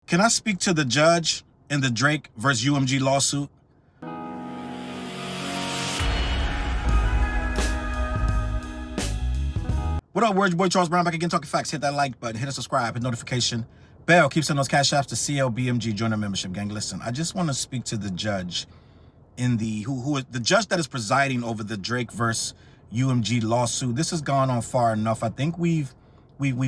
Can I speak to the judge in the Drake versus UMG lawsuit? What up, word? Your boy Charles Brown back again, talking facts. Hit that like button, hit a subscribe, hit notification bell. Keep sending those cash apps to CLBMG. Join our membership, gang. Listen, I just want to speak to the judge in the the judge that is presiding over the Drake versus UMG lawsuit. This has gone on far enough. I think we've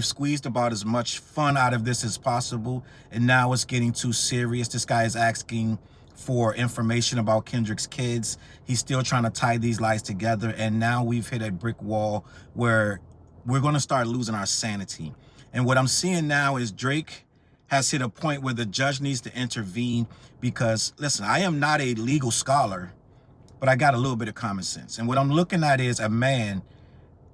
squeezed about as much fun out of this as possible, and now it's getting too serious. This guy is asking for information about Kendrick's kids. He's still trying to tie these lies together, and now we've hit a brick wall where we're going to start losing our sanity. And what I'm seeing now is Drake has hit a point where the judge needs to intervene because, listen, I am not a legal scholar, but I got a little bit of common sense. And what I'm looking at is a man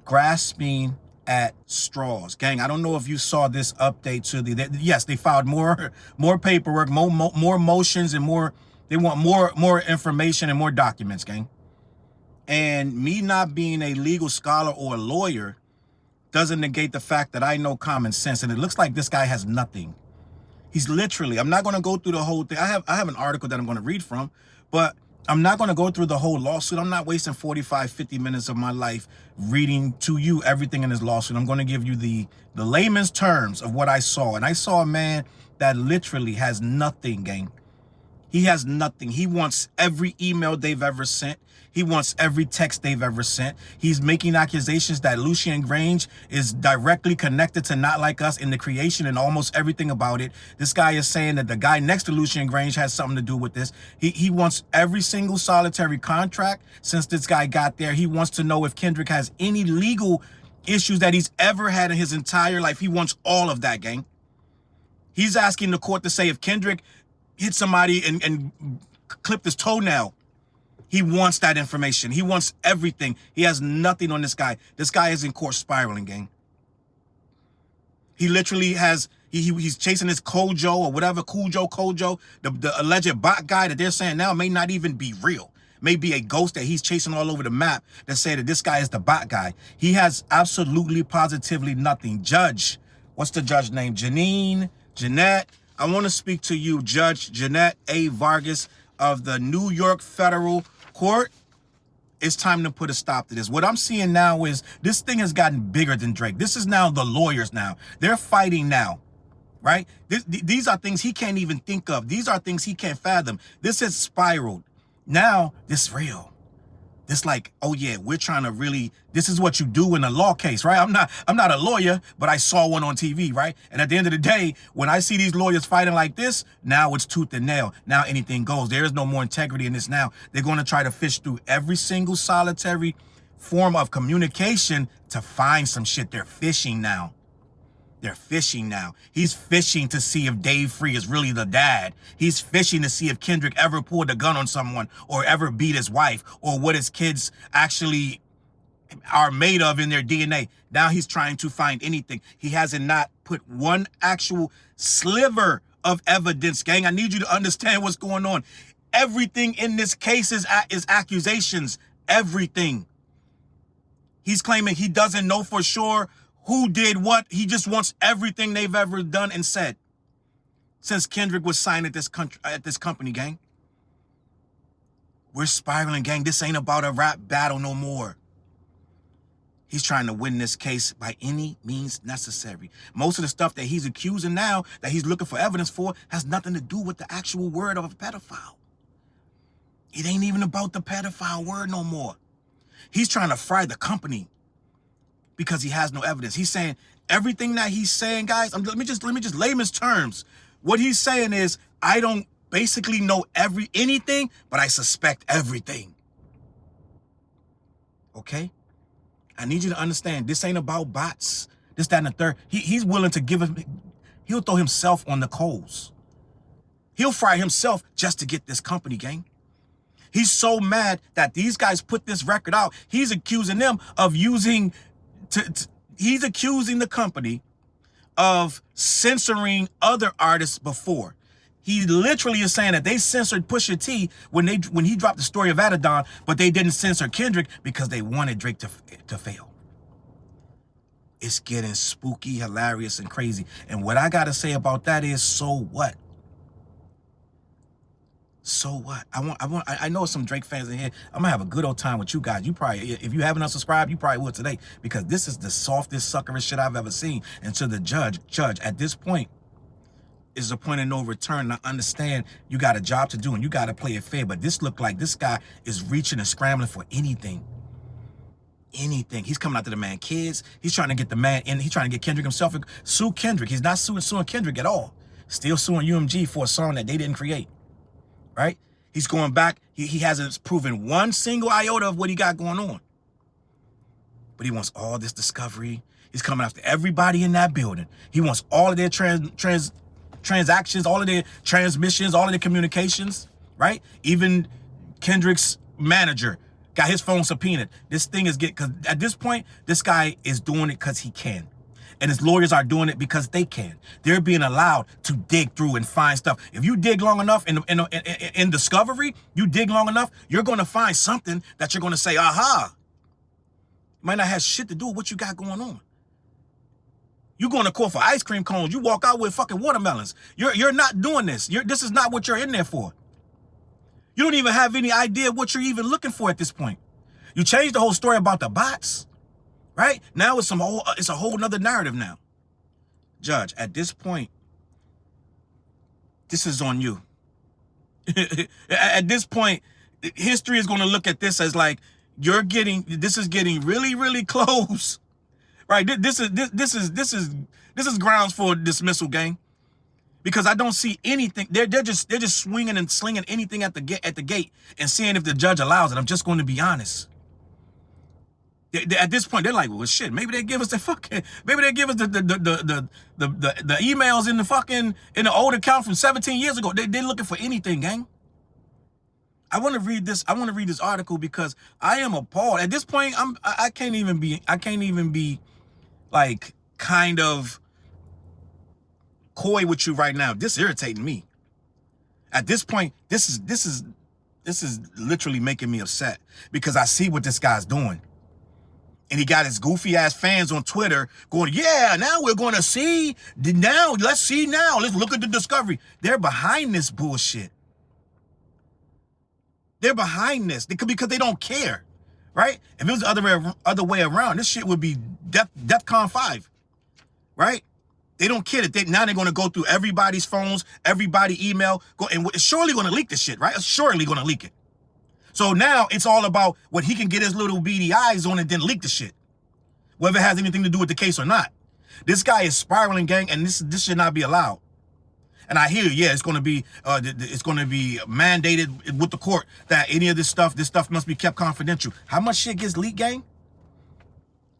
grasping at straws. Gang, I don't know if you saw this update to yes, they filed more paperwork, more motions, and they want more information and more documents, gang. And me not being a legal scholar or a lawyer doesn't negate the fact that I know common sense, and it looks like this guy has nothing. He's literally, I'm not going to go through the whole thing. I have an article that I'm going to read from, but I'm not going to go through the whole lawsuit. I'm not wasting 45, 50 minutes of my life reading to you everything in this lawsuit. I'm going to give you the layman's terms of what I saw. And I saw a man that literally has nothing, gang. He has nothing. He wants every email they've ever sent. He wants every text they've ever sent. He's making accusations that Lucian Graange is directly connected to Not Like Us in the creation and almost everything about it. This guy is saying that the guy next to Lucian Graange has something to do with this. He wants every single solitary contract since this guy got there. He wants to know if Kendrick has any legal issues that he's ever had in his entire life. He wants all of that, gang. He's asking the court to say if Kendrick hit somebody and clipped his toenail, he wants that information. He wants everything. He has nothing on this guy. This guy is in court spiraling, gang. He literally has, he's chasing his Kojo or whatever, Kojo, the alleged bot guy that they're saying now may not even be real. May be a ghost that he's chasing all over the map that say that this guy is the bot guy. He has absolutely, positively nothing. Judge, what's the judge name? Jeanette. I want to speak to you, Judge Jeanette A. Vargas of the New York Federal Court. It's time to put a stop to this. What I'm seeing now is this thing has gotten bigger than Drake. This is now the lawyers now. They're fighting now, right? These are things he can't even think of. These are things he can't fathom. This has spiraled. Now, this is real. This like, oh yeah, we're trying to really, this is what you do in a law case, right? I'm not a lawyer, but I saw one on TV, right? And at the end of the day, when I see these lawyers fighting like this, now it's tooth and nail. Now anything goes. There is no more integrity in this now. They're going to try to fish through every single solitary form of communication to find some shit. They're fishing now. They're fishing now. He's fishing to see if Dave Free is really the dad. He's fishing to see if Kendrick ever pulled a gun on someone or ever beat his wife or what his kids actually are made of in their DNA. Now he's trying to find anything. He hasn't not put one actual sliver of evidence, gang. I need you to understand what's going on. Everything in this case is accusations. Everything. He's claiming he doesn't know for sure who did what. He just wants everything they've ever done and said since Kendrick was signed at this company, gang. We're spiraling, gang. This ain't about a rap battle no more. He's trying to win this case by any means necessary. Most of the stuff that he's accusing now, that he's looking for evidence for, has nothing to do with the actual word of a pedophile. It ain't even about the pedophile word no more. He's trying to fry the company because he has no evidence. He's saying everything that he's saying, guys, let me just layman's terms. What he's saying is, I don't basically know anything, but I suspect everything. Okay? I need you to understand, this ain't about bots. This, that, and the third. He's willing to he'll throw himself on the coals. He'll fry himself just to get this company, gang. He's so mad that these guys put this record out. He's accusing them of using, he's accusing the company of censoring other artists before. He literally is saying that they censored Pusha T when he dropped the story of Adidon, but they didn't censor Kendrick because they wanted Drake to fail. It's getting spooky, hilarious, and crazy. And what I gotta say about that is, so what? So what? I know some Drake fans in here. I'm gonna have a good old time with you guys. You probably, if you haven't unsubscribed, you probably will today, because this is the softest, suckerish shit I've ever seen. And to the judge, at this point, is a point of no return. I understand you got a job to do and you got to play it fair, but this looked like this guy is reaching and scrambling for anything. Anything. He's coming after the man kids. He's trying to get the man in. He's trying to get Kendrick himself. Sue Kendrick. He's not suing Kendrick at all. Still suing UMG for a song that they didn't create. Right? He's going back. He hasn't proven one single iota of what he got going on. But he wants all this discovery. He's coming after everybody in that building. He wants all of their transactions, all of their transmissions, all of their communications, right? Even Kendrick's manager got his phone subpoenaed. This thing is because at this point, this guy is doing it because he can. And his lawyers are doing it because they can. They're being allowed to dig through and find stuff. If you dig long enough in discovery, you dig long enough, you're going to find something that you're going to say, aha. Might not have shit to do with what you got going on. You going to court for ice cream cones. You walk out with fucking watermelons. You're not doing this. This is not what you're in there for. You don't even have any idea what you're even looking for at this point. You changed the whole story about the bots, right? Now it's a whole nother narrative now. Judge, at this point, this is on you. At this point, history is going to look at this as like, this is getting really, really close. Right? This is grounds for dismissal, gang. Because I don't see anything. They're just swinging and slinging anything at the gate and seeing if the judge allows it. I'm just going to be honest. At this point, they're like, well, shit. Maybe they give us the emails in the old account from 17 years ago. They're looking for anything, gang. I want to read this. I want to read this article because I am appalled. At this point, I can't even be like kind of coy with you right now. This is irritating me. At this point, this is literally making me upset because I see what this guy's doing. And he got his goofy ass fans on Twitter going, yeah, now we're going to see. Let's see now. Let's look at the discovery. They're behind this bullshit. They're behind this because they don't care, right? If it was the other way around, this shit would be DEFCON 5, right? They don't care that now they're going to go through everybody's phones, everybody email, and it's surely going to leak the shit, right? It's surely going to leak it. So now it's all about what he can get his little beady eyes on and then leak the shit, whether it has anything to do with the case or not. This guy is spiraling, gang, and this should not be allowed. And I hear, yeah, it's going to be mandated with the court that any of this stuff must be kept confidential. How much shit gets leaked, gang?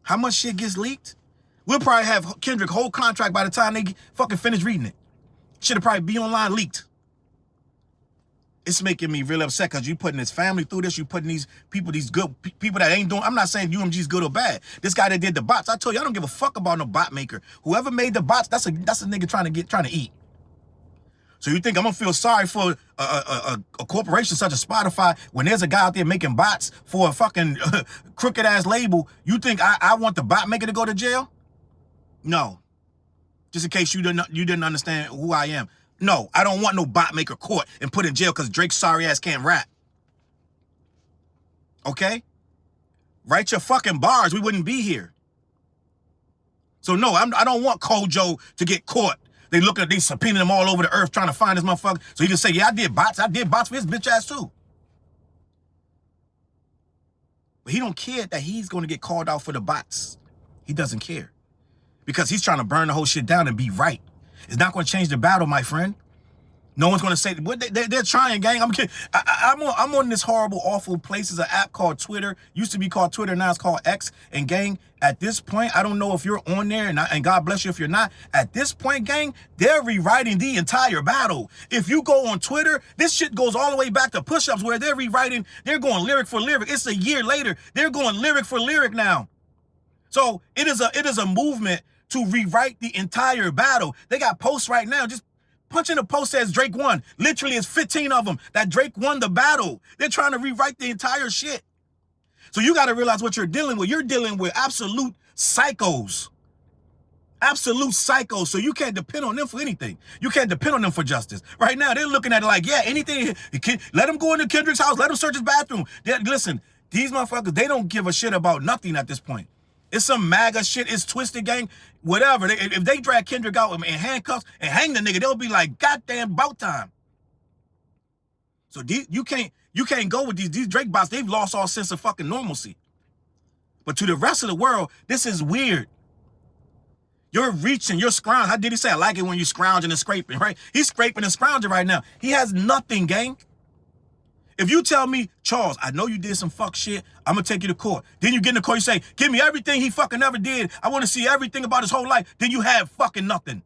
How much shit gets leaked? We'll probably have Kendrick whole contract by the time they fucking finish reading it. Should probably be online leaked. It's making me really upset because you putting his family through this. You putting these people that ain't doing. I'm not saying UMG's good or bad. This guy that did the bots, I told you, I don't give a fuck about no bot maker. Whoever made the bots, that's a nigga trying to eat. So you think I'm gonna feel sorry for a corporation such as Spotify when there's a guy out there making bots for a fucking crooked ass label? You think I want the bot maker to go to jail? No. Just in case you didn't understand who I am. No, I don't want no bot maker caught and put in jail because Drake's sorry ass can't rap. Okay? Write your fucking bars. We wouldn't be here. So no, I don't want Kojo to get caught. They subpoenaing him all over the earth trying to find this motherfucker. So he can say, yeah, I did bots for his bitch ass too. But he don't care that he's going to get called out for the bots. He doesn't care. Because he's trying to burn the whole shit down and be right. It's not going to change the battle, my friend. No one's going to say, well, they're trying, gang. I'm kidding. I'm on this horrible, awful place. It's an app called Twitter. Used to be called Twitter, now it's called X. And gang, at this point, I don't know if you're on there, and God bless you if you're not. At this point, gang, they're rewriting the entire battle. If you go on Twitter, this shit goes all the way back to push-ups where they're rewriting, they're going lyric for lyric. It's a year later. They're going lyric for lyric now. So it is a movement to rewrite the entire battle. They got posts right now, just punch in a post says Drake won. Literally, it's 15 of them that Drake won the battle. They're trying to rewrite the entire shit. So you got to realize what you're dealing with. You're dealing with absolute psychos. Absolute psychos, so you can't depend on them for anything. You can't depend on them for justice. Right now, they're looking at it like, yeah, anything, let them go into Kendrick's house, let them search his bathroom. Listen, these motherfuckers, they don't give a shit about nothing at this point. It's some MAGA shit, it's Twisted Gang, whatever. If they drag Kendrick out in handcuffs and hang the nigga, they'll be like, goddamn, about time. So you can't go with these Drake bots. They've lost all sense of fucking normalcy. But to the rest of the world, this is weird. You're reaching, you're scrounging. How did he say? I like it when you're scrounging and scraping, right? He's scraping and scrounging right now. He has nothing, gang. If you tell me, Challz, I know you did some fuck shit, I'm gonna take you to court. Then you get in the court, you say, give me everything he fucking ever did. I want to see everything about his whole life. Then you had fucking nothing.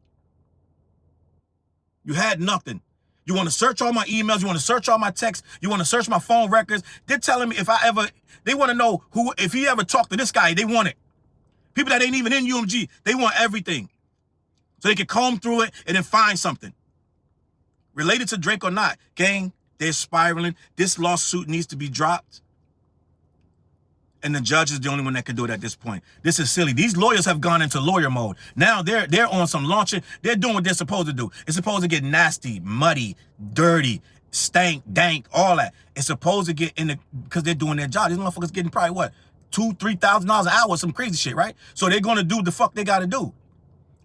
You had nothing. You want to search all my emails, you want to search all my texts, you want to search my phone records. They're telling me they want to know if he ever talked to this guy, they want it. People that ain't even in UMG, they want everything. So they can comb through it and then find something. Related to Drake or not, gang, they're spiraling. This lawsuit needs to be dropped. And the judge is the only one that can do it at this point. This is silly. These lawyers have gone into lawyer mode. Now they're on some launching. They're doing what they're supposed to do. It's supposed to get nasty, muddy, dirty, stank, dank, all that. It's supposed to get in the, because they're doing their job. These motherfuckers getting probably what? $2,000-$3,000 an hour, some crazy shit, right? So they're gonna do the fuck they gotta do.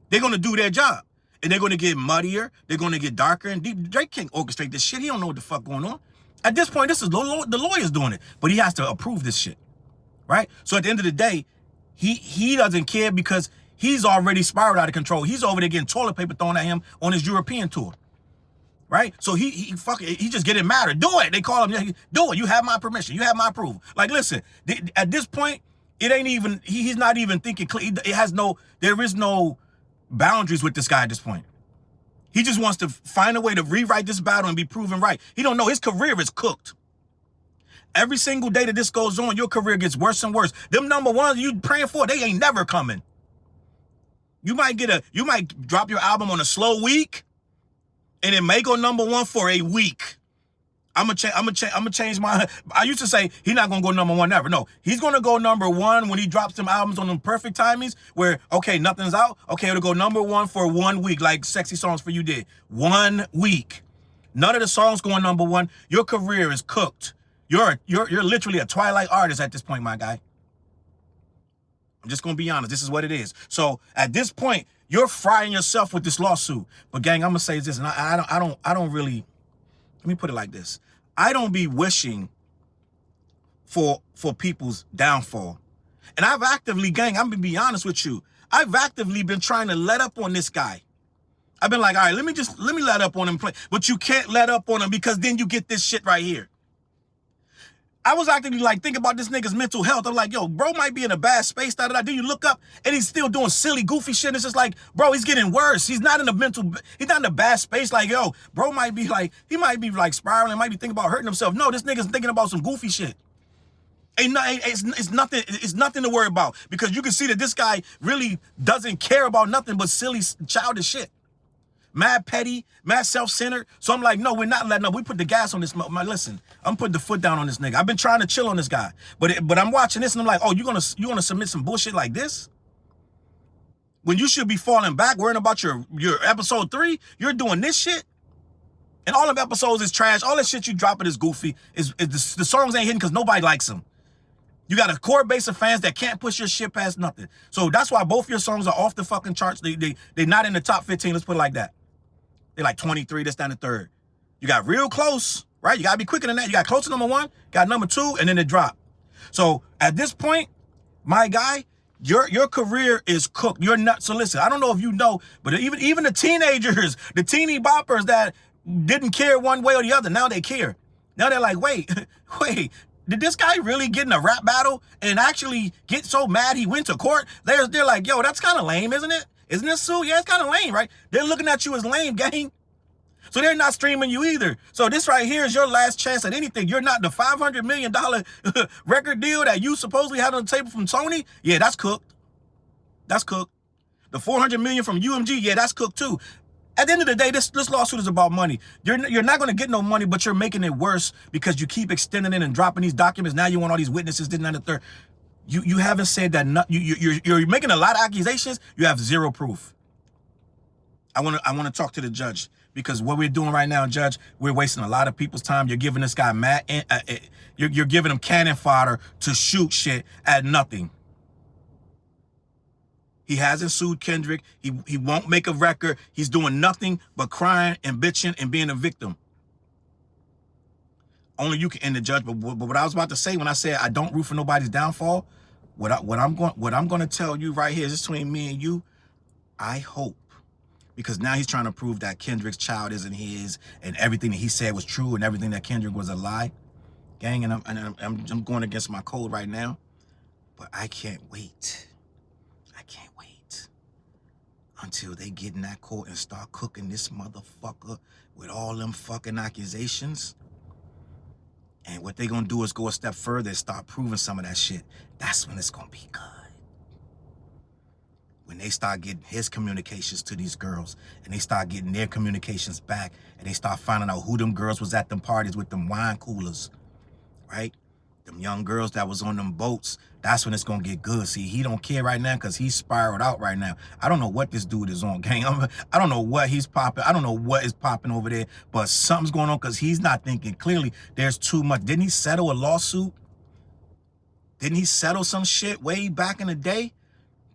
They're gonna do their job. And they're gonna get muddier, they're gonna get darker and deep. Drake can't orchestrate this shit. He don't know what the fuck going on. At this point, this is the lawyers doing it. But he has to approve this shit. Right? So at the end of the day, he doesn't care because he's already spiraled out of control. He's over there getting toilet paper thrown at him on his European tour. Right? So he just getting madder. Do it. They call him, do it. You have my permission. You have my approval. Like, listen, at this point, it ain't even, he's not even thinking clear. There is no boundaries with this guy at this point. He just wants to find a way to rewrite this battle and be proven right. He don't know his career is cooked. Every single day that this goes on, your career gets worse and worse. Them number ones you praying for, they ain't never coming. You might drop your album on a slow week, and it may go number one for a week. I'm gonna change my. I used to say he's not gonna go number one ever. No, he's gonna go number one when he drops them albums on them perfect timings. Where okay, nothing's out. Okay, it'll go number one for 1 week, like Sexy Songs for You did. 1 week. None of the songs going number one. Your career is cooked. You're literally a Twilight artist at this point, my guy. I'm just gonna be honest. This is what it is. So at this point, you're frying yourself with this lawsuit. But gang, I'm gonna say this, and I don't really. Let me put it like this. I don't be wishing for people's downfall. And I've actively, gang, I'm gonna be honest with you. I've actively been trying to let up on this guy. I've been like, all right, let me let up on him play. But you can't let up on him because then you get this shit right here. I was actively like, think about this nigga's mental health. I'm like, yo, bro might be in a bad space. Then you look up and he's still doing silly, goofy shit. It's just like, bro, he's getting worse. He's not in a bad space. Like, yo, bro might be like, he might be like spiraling, might be thinking about hurting himself. No, this nigga's thinking about some goofy shit. It's nothing to worry about because you can see that this guy really doesn't care about nothing but silly, childish shit. Mad petty, mad self-centered. So I'm like, no, we're not letting up. We put the gas on this. Listen, I'm putting the foot down on this nigga. I've been trying to chill on this guy. But I'm watching this and I'm like, oh, you gonna submit some bullshit like this? When you should be falling back, worrying about your episode 3, you're doing this shit? And all of episodes is trash. All that shit you dropping is goofy. The songs ain't hitting because nobody likes them. You got a core base of fans that can't push your shit past nothing. So that's why both your songs are off the fucking charts. They're not in the top 15. Let's put it like that. They're like 23, that's down to 3rd. You got real close, right? You got to be quicker than that. You got close to number 1, got number 2, and then it dropped. So at this point, my guy, your career is cooked. You're not. So listen, I don't know if you know, but even the teenagers, the teeny boppers that didn't care one way or the other, now they care. Now they're like, wait, did this guy really get in a rap battle and actually get so mad he went to court? They're like, yo, that's kind of lame, isn't it? Isn't this so? Yeah, it's kind of lame, right? They're looking at you as lame, gang. So they're not streaming you either. So this right here is your last chance at anything. You're not the $500 million record deal that you supposedly had on the table from Sony. Yeah, that's cooked. That's cooked. The $400 million from UMG. Yeah, that's cooked too. At the end of the day, this lawsuit is about money. You're not going to get no money, but you're making it worse because you keep extending it and dropping these documents. Now you want all these witnesses, this and that, and the third. You haven't said that. You're making a lot of accusations. You have zero proof. I want to talk to the judge, because what we're doing right now, Judge, we're wasting a lot of people's time. You're giving this guy you're giving him cannon fodder to shoot shit at nothing. He hasn't sued Kendrick. He won't make a record. He's doing nothing but crying and bitching and being a victim. Only you can end the judge. But what I was about to say when I said I don't root for nobody's downfall, what I'm going to tell you right here is, just between me and you, I hope, because now he's trying to prove that Kendrick's child isn't his, and everything that he said was true, and everything that Kendrick was a lie, gang. And I'm going against my code right now, but I can't wait. I can't wait until they get in that court and start cooking this motherfucker with all them fucking accusations. And what they gonna do is go a step further and start proving some of that shit. That's when it's gonna be good. When they start getting his communications to these girls, and they start getting their communications back, and they start finding out who them girls was at them parties with them wine coolers, right? Them young girls that was on them boats. That's when it's gonna get good. See, he don't care right now because he's spiraled out right now. I don't know what this dude is on, gang. I don't know what he's popping. I don't know what is popping over there, but something's going on because he's not thinking clearly. There's too much. Didn't he settle a lawsuit? Didn't he settle some shit way back in the day?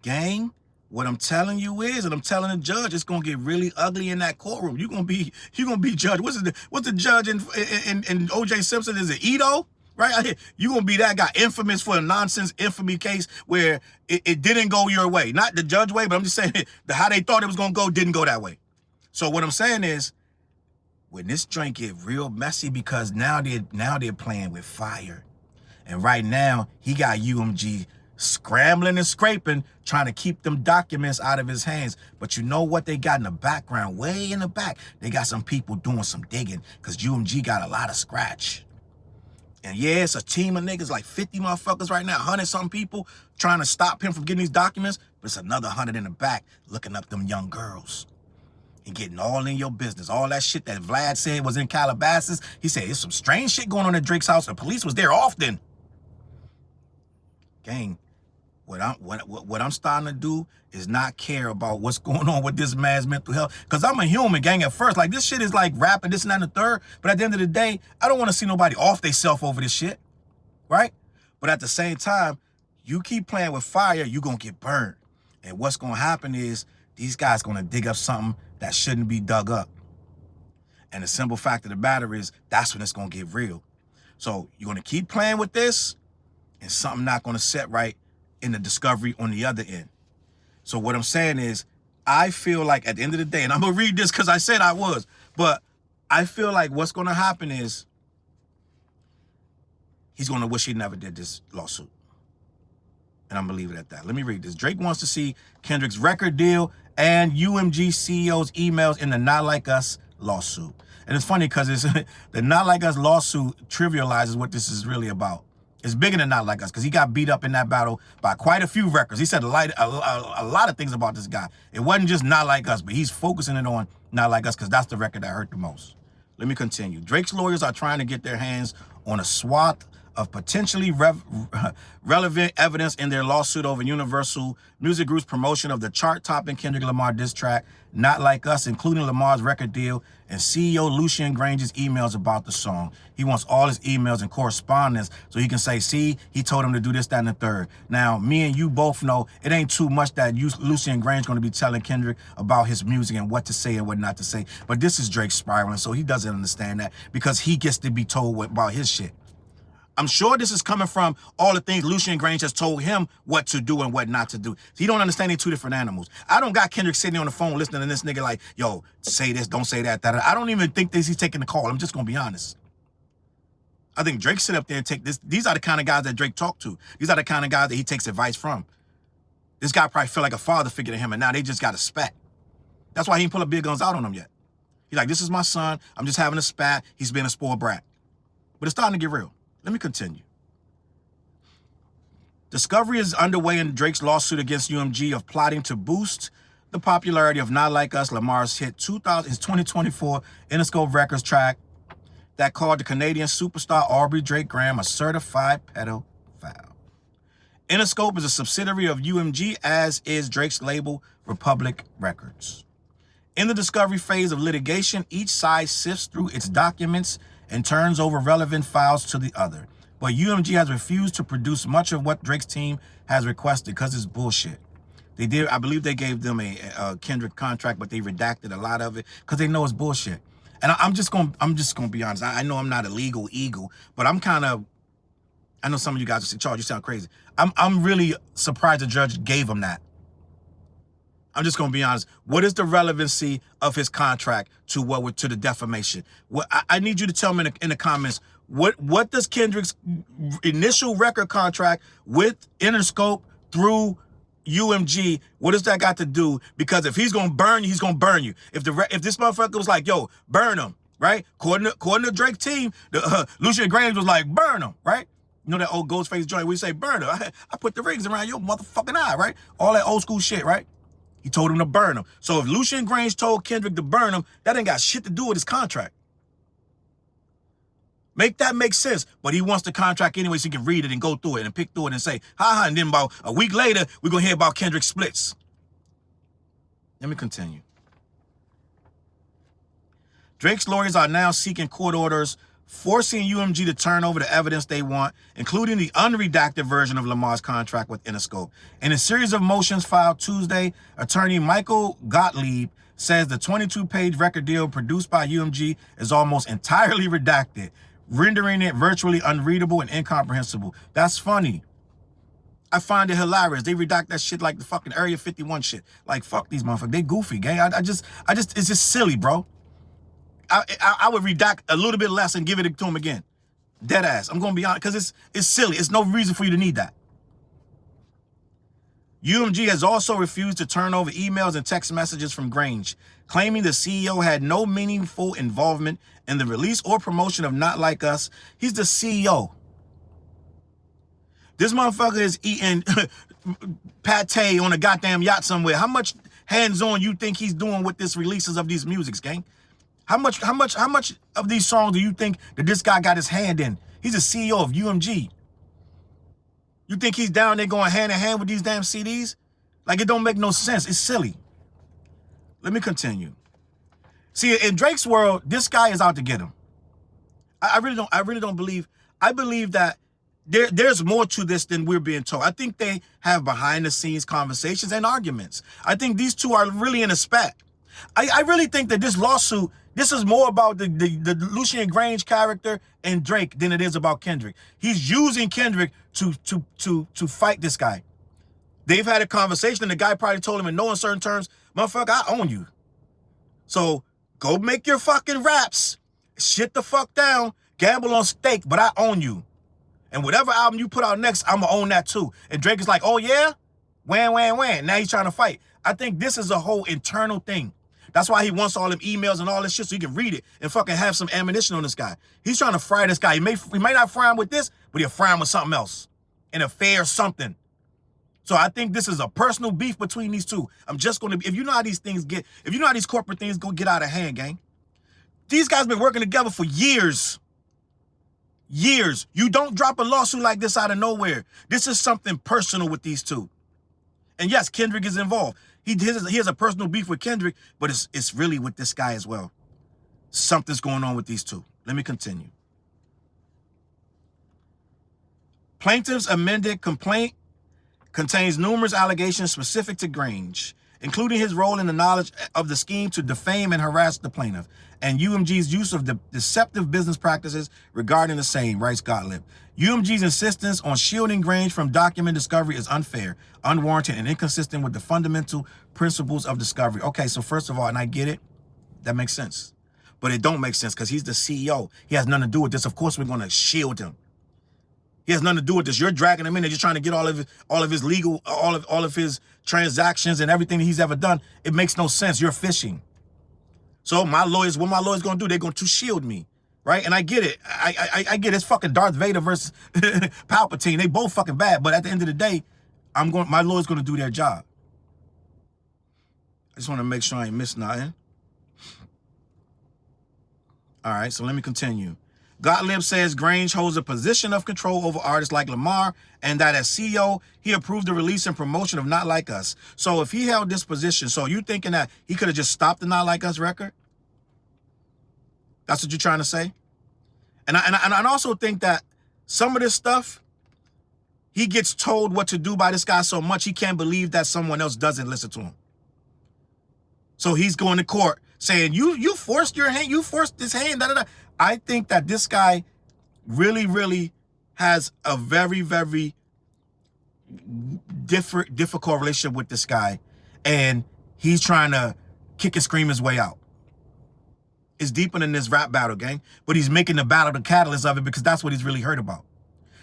Gang, what I'm telling you is, and I'm telling the judge, it's gonna get really ugly in that courtroom. You're gonna be judge. What's the judge in OJ Simpson? Is it Ito? Right? You're going to be that guy, infamous for a nonsense infamy case where it didn't go your way. Not the judge way, but I'm just saying how they thought it was going to go didn't go that way. So what I'm saying is, when this joint get real messy, because now they're playing with fire. And right now, he got UMG scrambling and scraping, trying to keep them documents out of his hands. But you know what they got in the background? Way in the back, they got some people doing some digging, because UMG got a lot of scratch. And yeah, it's a team of niggas, like 50 motherfuckers right now, 100-something people trying to stop him from getting these documents, but it's another 100 in the back looking up them young girls and getting all in your business. All that shit that Vlad said was in Calabasas. He said, there's some strange shit going on at Drake's house. The police was there often. Gang, what I'm starting to do is not care about what's going on with this man's mental health. Because I'm a human, gang, at first. Like, this shit is like rapping, this and that and the third. But at the end of the day, I don't want to see nobody off themselves over this shit, right? But at the same time, you keep playing with fire, you're going to get burned. And what's going to happen is these guys going to dig up something that shouldn't be dug up. And the simple fact of the matter is, that's when it's going to get real. So you're going to keep playing with this, and something not going to set right in the discovery on the other end. So what I'm saying is, I feel like at the end of the day, and I'm going to read this because I said I was, but I feel like what's going to happen is he's going to wish he never did this lawsuit. And I'm going to leave it at that. Let me read this. Drake wants to see Kendrick's record deal and UMG CEO's emails in the Not Like Us lawsuit. And it's funny because it's the Not Like Us lawsuit trivializes what this is really about. It's bigger than Not Like Us, because he got beat up in that battle by quite a few records. He said a lot of things about this guy. It wasn't just Not Like Us, but he's focusing it on Not Like Us because that's the record that hurt the most. Let me continue. Drake's lawyers are trying to get their hands on a swath of potentially relevant evidence in their lawsuit over Universal Music Group's promotion of the chart-topping Kendrick Lamar diss track, Not Like Us, including Lamar's record deal and CEO Lucian Graange's emails about the song. He wants all his emails and correspondence so he can say, see, he told him to do this, that, and the third. Now, me and you both know it ain't too much that Lucian Graange going to be telling Kendrick about his music and what to say and what not to say. But this is Drake spiraling, so he doesn't understand that because he gets to be told about his shit. I'm sure this is coming from all the things Lucian Graange has told him what to do and what not to do. He don't understand these two different animals. I don't got Kendrick sitting on the phone listening to this nigga like, yo, say this, don't say that, that. I don't even think he's taking the call. I'm just going to be honest. I think Drake sit up there and take this. These are the kind of guys that Drake talked to. These are the kind of guys that he takes advice from. This guy probably feel like a father figure to him, and now they just got a spat. That's why he ain't pull up big guns out on him yet. He's like, this is my son. I'm just having a spat. He's been a spoiled brat. But it's starting to get real. Let me continue. Discovery is underway in Drake's lawsuit against UMG of plotting to boost the popularity of Not Like Us, Lamar's hit his 2024 Interscope Records track that called the Canadian superstar Aubrey Drake Graham a certified pedophile. Interscope is a subsidiary of UMG, as is Drake's label, Republic Records. In the discovery phase of litigation, each side sifts through its documents and turns over relevant files to the other. But UMG has refused to produce much of what Drake's team has requested because it's bullshit. They did, I believe they gave them a Kendrick contract, but they redacted a lot of it because they know it's bullshit. And I'm just gonna be honest. I know I'm not a legal eagle, but I'm kind of, I know some of you guys will say, Challz, you sound crazy. I'm really surprised the judge gave him that. I'm just gonna be honest. What is the relevancy of his contract to the defamation? I need you to tell me in the comments, what does Kendrick's initial record contract with Interscope through UMG, what does that got to do? Because if he's gonna burn you, he's gonna burn you. If this motherfucker was like, yo, burn him, right? According to Drake's team, Lucian Graange was like, burn him, right? You know that old Ghostface joint where you say, burn him. I put the rings around your motherfucking eye, right? All that old school shit, right? He told him to burn him. So if Lucian Graange told Kendrick to burn him, that ain't got shit to do with his contract. Make that make sense. But he wants the contract anyway so he can read it and go through it and pick through it and say, ha. And then about a week later, we're going to hear about Kendrick splits. Let me continue. Drake's lawyers are now seeking court orders forcing UMG to turn over the evidence they want, including the unredacted version of Lamar's contract with Interscope. In a series of motions filed Tuesday, attorney Michael Gottlieb says the 22-page record deal produced by UMG is almost entirely redacted, rendering it virtually unreadable and incomprehensible. That's funny. I find it hilarious. They redact that shit like the fucking Area 51 shit. Like, fuck these motherfuckers. They goofy, gang. I just, it's just silly, bro. I would redact a little bit less and give it to him again. Dead ass. I'm going to be honest, because it's silly. It's no reason for you to need that. UMG has also refused to turn over emails and text messages from Graange, claiming the CEO had no meaningful involvement in the release or promotion of Not Like Us. He's the CEO. This motherfucker is eating pate on a goddamn yacht somewhere. How much hands-on you think he's doing with this releases of these musics, gang? How much of these songs do you think that this guy got his hand in? He's the CEO of UMG. You think he's down there going hand in hand with these damn CDs? Like, it don't make no sense. It's silly. Let me continue. See, in Drake's world, this guy is out to get him. I really don't believe. I believe that there's more to this than we're being told. I think they have behind the scenes conversations and arguments. I think these two are really in a spat. I really think that this lawsuit, this is more about the Lucian Graange character and Drake than it is about Kendrick. He's using Kendrick to fight this guy. They've had a conversation and the guy probably told him in no uncertain terms, motherfucker, I own you. So go make your fucking raps, shit the fuck down, gamble on stake, but I own you. And whatever album you put out next, I'm gonna own that too. And Drake is like, oh yeah? Wham. Now he's trying to fight. I think this is a whole internal thing. That's why he wants all them emails and all this shit so he can read it and fucking have some ammunition on this guy. He's trying to fry this guy. He may not fry him with this, but he'll fry him with something else. An affair or something. So I think this is a personal beef between these two. I'm just going to, if you know how these things get, if you know how these corporate things go get out of hand, gang. These guys been working together for years. Years. You don't drop a lawsuit like this out of nowhere. This is something personal with these two. And yes, Kendrick is involved. He has a personal beef with Kendrick, but it's really with this guy as well. Something's going on with these two. Let me continue. Plaintiff's amended complaint contains numerous allegations specific to Graange, including his role in the knowledge of the scheme to defame and harass the plaintiff, and UMG's use of the deceptive business practices regarding the same, writes Gottlieb. UMG's insistence on shielding Graange from document discovery is unfair, unwarranted, and inconsistent with the fundamental principles of discovery. Okay, so first of all, and I get it, that makes sense. But it don't make sense because he's the CEO. He has nothing to do with this. Of course, we're going to shield him. He has nothing to do with this. You're dragging him in. You're trying to get all of his legal, all of his transactions and everything that he's ever done. It makes no sense. You're fishing. So my lawyers, what my lawyers going to do? They're going to shield me, right? And I get it. I get it. It's fucking Darth Vader versus Palpatine. They both fucking bad. But at the end of the day, my lawyer's going to do their job. I just want to make sure I ain't missed nothing. All right, so let me continue. Gottlieb says Graange holds a position of control over artists like Lamar, and that as CEO, he approved the release and promotion of Not Like Us. So if he held this position, so you thinking that he could have just stopped the Not Like Us record? That's what you're trying to say? And I also think that some of this stuff, he gets told what to do by this guy so much he can't believe that someone else doesn't listen to him. So he's going to court saying, you forced your hand, you forced this hand, da, da, da. I think that this guy really, really has a very, very difficult relationship with this guy. And he's trying to kick and scream his way out. It's deeper than this rap battle, gang. But he's making the battle the catalyst of it because that's what he's really heard about.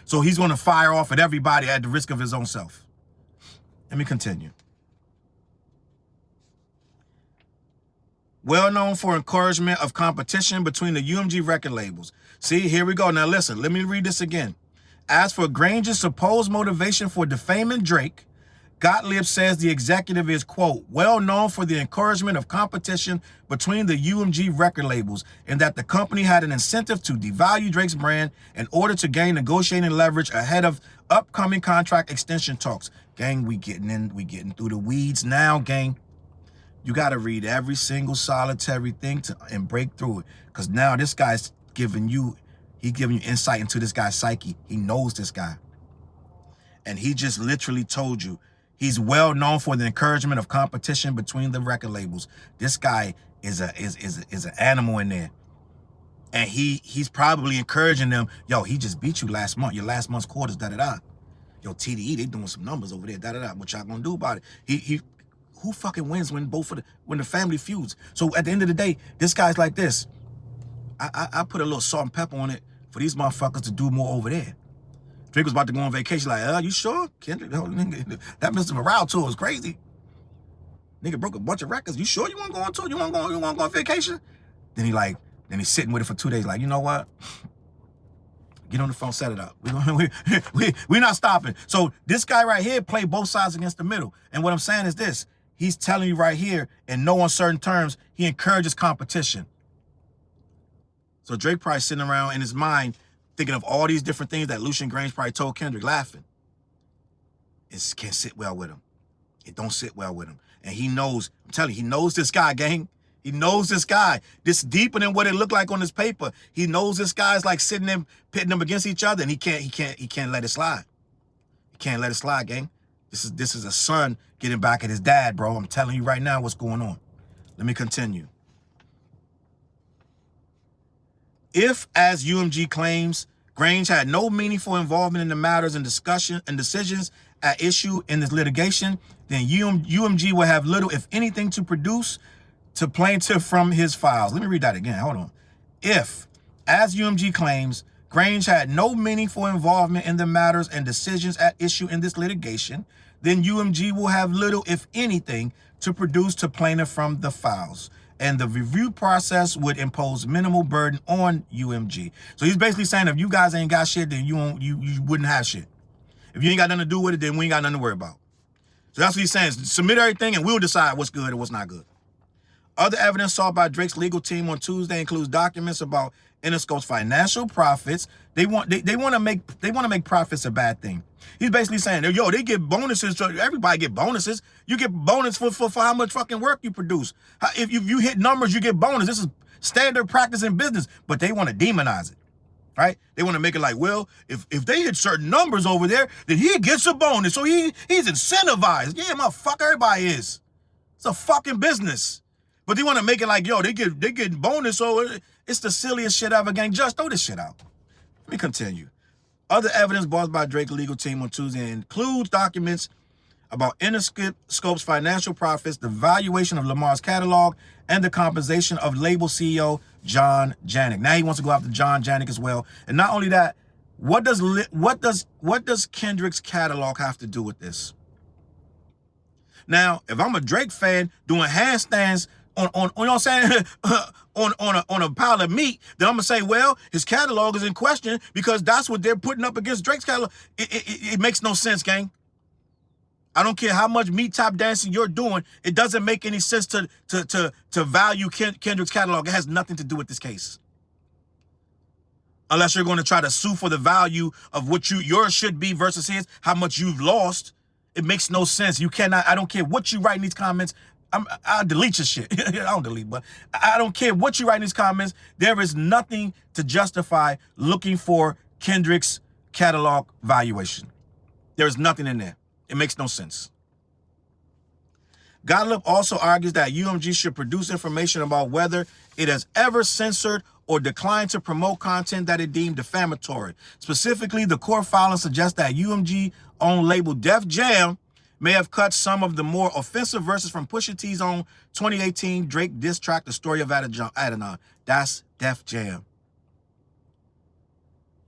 So he's going to fire off at everybody at the risk of his own self. Let me continue. Well known for encouragement of competition between the UMG record labels. See, here we go. Now listen, let me read this again. As for Graange's supposed motivation for defaming Drake, Gottlieb says the executive is, quote, well known for the encouragement of competition between the UMG record labels and that the company had an incentive to devalue Drake's brand in order to gain negotiating leverage ahead of upcoming contract extension talks. Gang, we getting through the weeds now, gang. You got to read every single solitary thing and break through it. Because now this guy's giving you insight into this guy's psyche. He knows this guy. And he just literally told you, he's well known for the encouragement of competition between the record labels. This guy is an animal in there. And he's probably encouraging them, yo, he just beat you last month. Your last month's quarters, da-da-da. Yo, TDE, they doing some numbers over there, da-da-da. What y'all gonna do about it? Who fucking wins when the family feuds? So at the end of the day, this guy's like this. I put a little salt and pepper on it for these motherfuckers to do more over there. Drake was about to go on vacation, like, you sure? Kendrick, that Mr. Morale tour was crazy. Nigga broke a bunch of records. You sure you want to go on tour? You want to go on vacation? Then he's sitting with it for 2 days, like, you know what? Get on the phone, set it up. We're not stopping. So this guy right here played both sides against the middle. And what I'm saying is this. He's telling you right here, in no uncertain terms, he encourages competition. So Drake probably sitting around in his mind thinking of all these different things that Lucian Graange probably told Kendrick, laughing. It can't sit well with him. It don't sit well with him. And he knows, I'm telling you, he knows this guy, gang. He knows this guy. This deeper than what it looked like on this paper. He knows this guy's like sitting there, pitting them against each other, and he can't let it slide. He can't let it slide, gang. This is a son getting back at his dad, bro. I'm telling you right now what's going on. Let me continue. If, as UMG claims, Graange had no meaningful involvement in the matters and discussion and decisions at issue in this litigation, then UMG will have little, if anything, to produce to plaintiff from his files. Let me read that again. Hold on. If, as UMG claims, Graange had no meaningful involvement in the matters and decisions at issue in this litigation, then UMG will have little, if anything, to produce to plaintiff from the files. And the review process would impose minimal burden on UMG. So he's basically saying if you guys ain't got shit, then you wouldn't have shit. If you ain't got nothing to do with it, then we ain't got nothing to worry about. So that's what he's saying. Submit everything and we'll decide what's good and what's not good. Other evidence sought by Drake's legal team on Tuesday includes documents about Interscope's financial profits. They want to make profits a bad thing. He's basically saying, yo, they get bonuses. So everybody get bonuses. You get bonus for how much fucking work you produce. If you hit numbers, you get bonus. This is standard practice in business. But they want to demonize it, right? They want to make it like, well, if they hit certain numbers over there, then he gets a bonus. So he's incentivized. Yeah, motherfucker, everybody is. It's a fucking business. But they want to make it like, yo, they get bonus, so it's the silliest shit ever, gang. Just throw this shit out. Let me continue. Other evidence brought by Drake's legal team on Tuesday includes documents about Interscope's financial profits, the valuation of Lamar's catalog, and the compensation of label CEO John Janik. Now he wants to go after John Janik as well. And not only that, what does Kendrick's catalog have to do with this? Now, if I'm a Drake fan doing handstands on you know what I'm saying, on a pile of meat, then I'm gonna say, well, his catalog is in question because that's what they're putting up against Drake's catalog. It makes no sense, gang. I don't care how much meat top dancing you're doing. It doesn't make any sense to value Kendrick's catalog. It has nothing to do with this case. Unless you're going to try to sue for the value of what yours should be versus his, how much you've lost. It makes no sense. You cannot, I don't care what you write in these comments. I'll delete your shit. I don't delete, but I don't care what you write in these comments. There is nothing to justify looking for Kendrick's catalog valuation. There's nothing in there. It makes no sense. Gottlieb also argues that UMG should produce information about whether it has ever censored or declined to promote content that it deemed defamatory. Specifically, the court filing suggests that UMG own label Def Jam may have cut some of the more offensive verses from Pusha T's own 2018 Drake diss track, The Story of Adidon. That's Def Jam.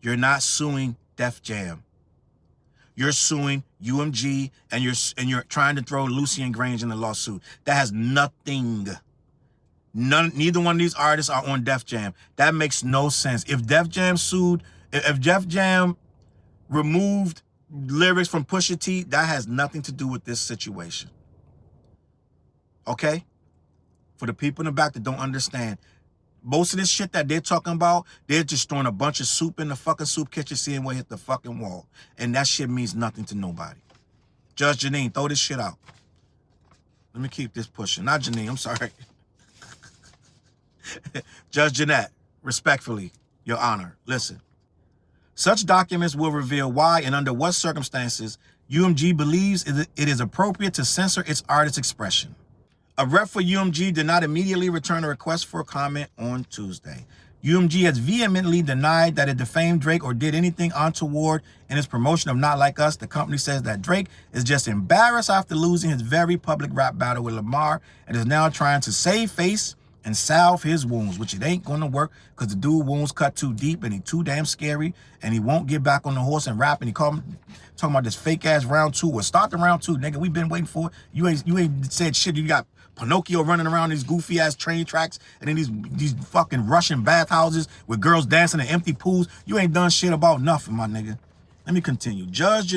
You're not suing Def Jam. You're suing UMG, and you're trying to throw Lucian Graange in the lawsuit. That has nothing. Neither one of these artists are on Def Jam. That makes no sense. If Def Jam sued, if Def Jam removed lyrics from Pusha T, that has nothing to do with this situation. Okay? For the people in the back that don't understand, most of this shit that they're talking about, they're just throwing a bunch of soup in the fucking soup kitchen, seeing what hit the fucking wall. And that shit means nothing to nobody. Judge Janine, throw this shit out. Let me keep this pushing. Not Janine, I'm sorry. Judge Jeanette, respectfully, Your Honor, listen. Such documents will reveal why and under what circumstances UMG believes it is appropriate to censor its artist expression. A rep for UMG did not immediately return a request for comment on Tuesday. UMG has vehemently denied that it defamed Drake or did anything untoward in its promotion of Not Like Us. The company says that Drake is just embarrassed after losing his very public rap battle with Lamar and is now trying to save face and salve his wounds, which it ain't gonna work because the dude wounds cut too deep and he too damn scary and he won't get back on the horse and rap. And he talking about this fake ass round two. Well, start the round two, nigga. We've been waiting for it. You ain't said shit. You got Pinocchio running around these goofy ass train tracks and then these fucking Russian bathhouses with girls dancing in empty pools. You ain't done shit about nothing, my nigga. Let me continue. Judge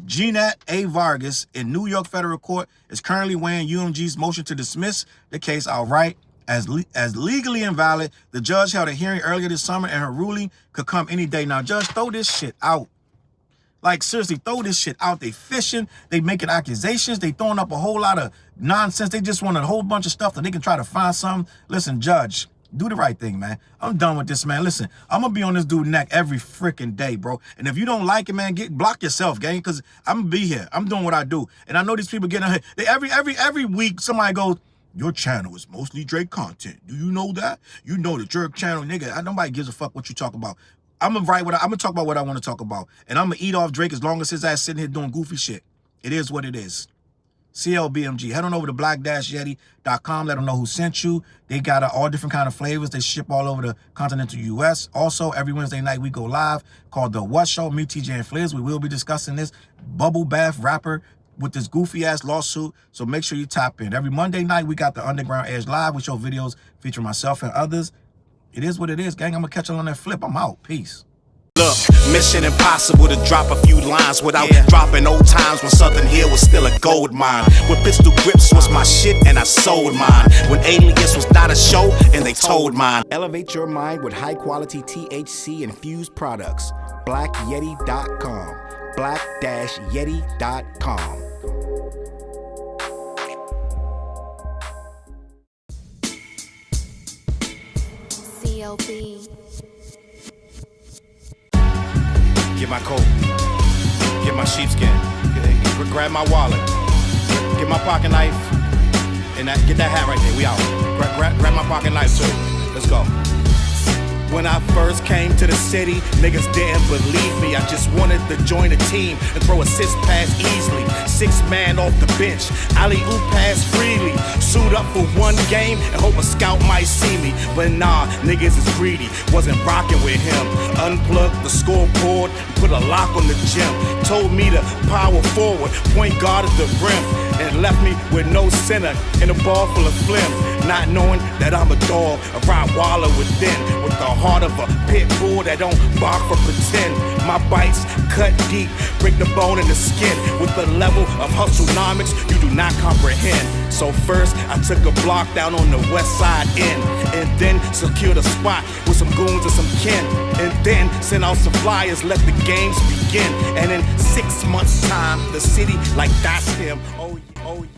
Jeanette A. Vargas in New York federal court is currently weighing UMG's motion to dismiss the case outright as legally invalid. The judge held a hearing earlier this summer and her ruling could come any day. Now, judge, throw this shit out. Like, seriously, throw this shit out. They fishing. They making accusations. They throwing up a whole lot of nonsense. They just want a whole bunch of stuff that they can try to find something. Listen, judge, do the right thing, man. I'm done with this, man. Listen, I'm going to be on this dude's neck every freaking day, bro. And if you don't like it, man, block yourself, gang, because I'm going to be here. I'm doing what I do. And I know these people getting every week somebody goes, your channel is mostly Drake content. Do you know that? You know that your channel, nigga, nobody gives a fuck what you talk about. I'm gonna talk about what I want to talk about. And I'm gonna eat off Drake as long as his ass sitting here doing goofy shit. It is what it is. CLBMG. Head on over to black-yeti.com. Let them know who sent you. They got all different kind of flavors. They ship all over the continental U.S. Also, every Wednesday night we go live called The What Show. Me, TJ, and Fliz. We will be discussing this bubble bath rapper with this goofy ass lawsuit. So make sure you tap in. Every Monday night we got the Underground Edge live. We show videos featuring myself and others. It is what it is, gang. I'm gonna catch you on that flip. I'm out. Peace. Look, mission impossible to drop a few lines without dropping old times when Southern Hill was still a gold mine. When pistol grips was my shit and I sold mine. When Alias was not a show and they told mine. Elevate your mind with high quality THC infused products. BlackYeti.com. Black-Yeti.com. CLB. Get my coat, get my sheepskin, grab my wallet, get my pocket knife, and get that hat right there. We out. Grab my pocket knife too. Let's go. When I first came to the city, niggas didn't believe me. I just wanted to join a team and throw a 6-pass easily. 6-man off the bench, alley-oop pass freely. Suit up for one game and hope a scout might see me. But nah, niggas is greedy, wasn't rocking with him. Unplugged the scoreboard, put a lock on the gym. Told me to power forward, point guard at the rim. And left me with no center and a ball full of phlegm. not knowing that I'm a dog, a Rottweiler within, with the heart of a pit bull that don't bark for pretend. My bites cut deep, break the bone and the skin, with the level of hustlenomics you do not comprehend. So first, I took a block down on the west side end, and then secured a spot with some goons and some kin, and then sent out some flyers, let the games begin. And in 6 months' time, the city like that's him. Oh, yeah.